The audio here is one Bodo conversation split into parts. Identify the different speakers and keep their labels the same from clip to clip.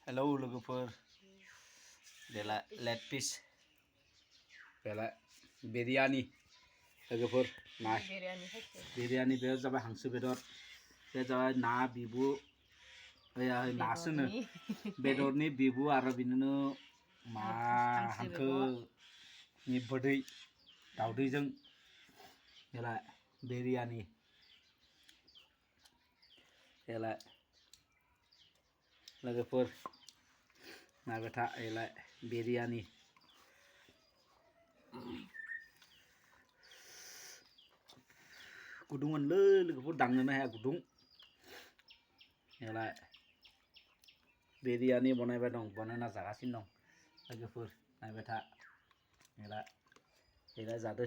Speaker 1: Hello logofor dela leg piece bela biryani logofor na biryani be jaba hangsu bedor be jaba na bibu ya na sunu bedorni bibu aro binunu ma hangko ni bodai daudai jeng bela biryani bela logofor na beta ela biryani gudungan le logofor dangna ha gudung ela biryani banaiba dong banana jagasin dong logofor na beta ela jado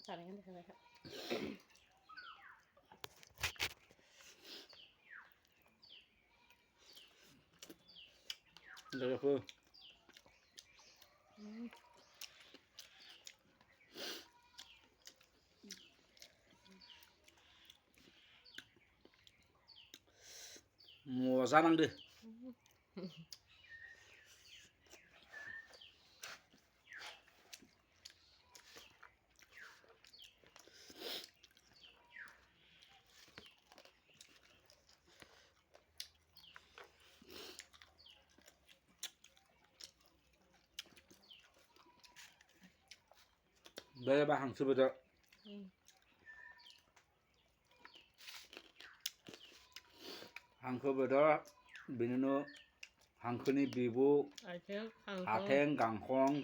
Speaker 2: Sarangan deh mereka.
Speaker 1: logofor moza nangde Bela ba hangsu bedor hangko bedor binunu hangkoni bibu ateng gangkong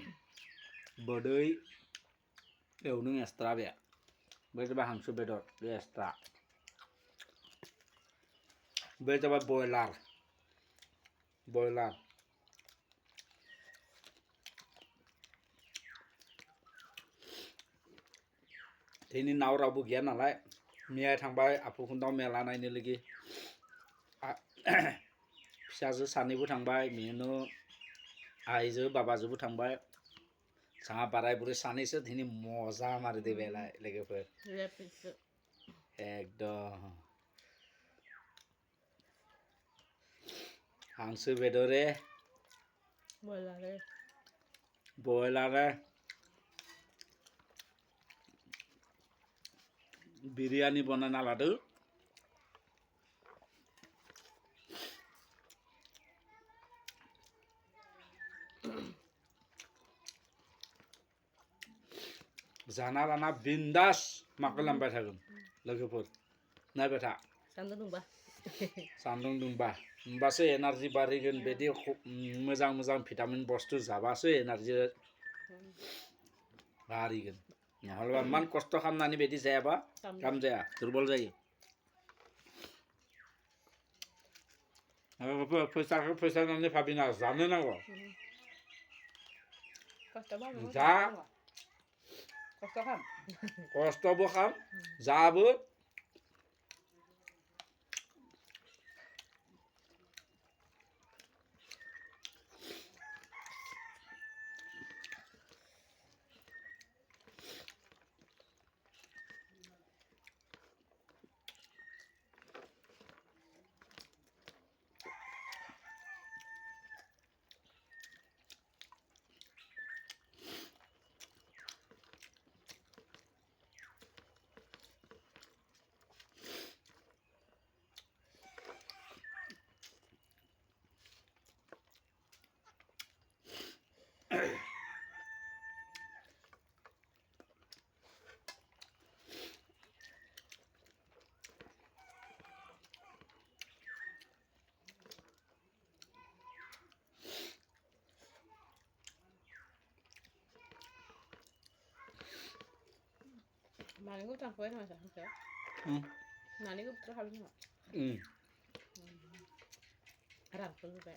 Speaker 1: bodoi eunung extra be bela ba hangsu bedor be extra bela ba boiler Ini naw rabu gya nalai miya thangbai apu khundau mela naini lagi फिसाजो सानैबो थांबाय मिनो आइजो बाबाजोबो थांबाय साहा बाराय बुरै सानैसो दिनै मजा मारि दे बेला लोगोफोर एकदम हांसो बेदरे बयलारे बिरियानी बनाना लादो जाना लाना बिन्दास माखालामबाय थागोन लोगोफोर नायबाय सान्दुं दुंबा होमबासो एनार्जि बारिगोन बेदि मोजां मोजां भिटामिन बस्तु जाबासो एनार्जि बारिगोन नहलबा मान कष्ट खालामनानै बेदि जायाबा काम जाया दुर्बल जायो फैसा नानै भाबिना जानो नांगौ जा कष्टबो खाम जाबो
Speaker 2: Nani ko tan koy masa ko nani ko tra habis ma arab ko be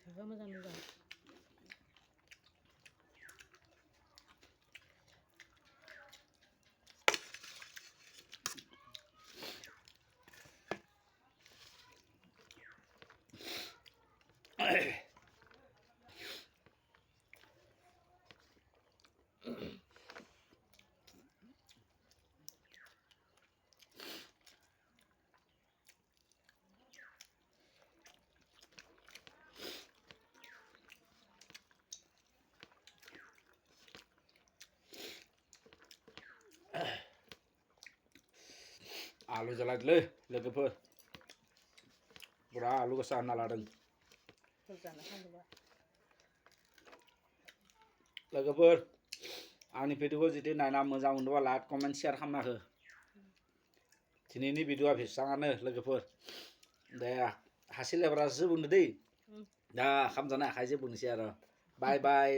Speaker 2: 그거 만 잡는 거.
Speaker 1: Alu jalan le, lagi per. Pura alu kesana ladeng.
Speaker 2: 그러잖아. 한 거.
Speaker 1: Lagi per. Ani video jiti naina moजां मोनदोबा लाइक कमेन्ट शेयार खालामना हो दिनैनि भिडिअआ बेसाङानो लोगोफोर दे हासि लेब्रासो बुंनो दै दा खाम जानाय आखाइजों बुंनोसै आरो बाय बाय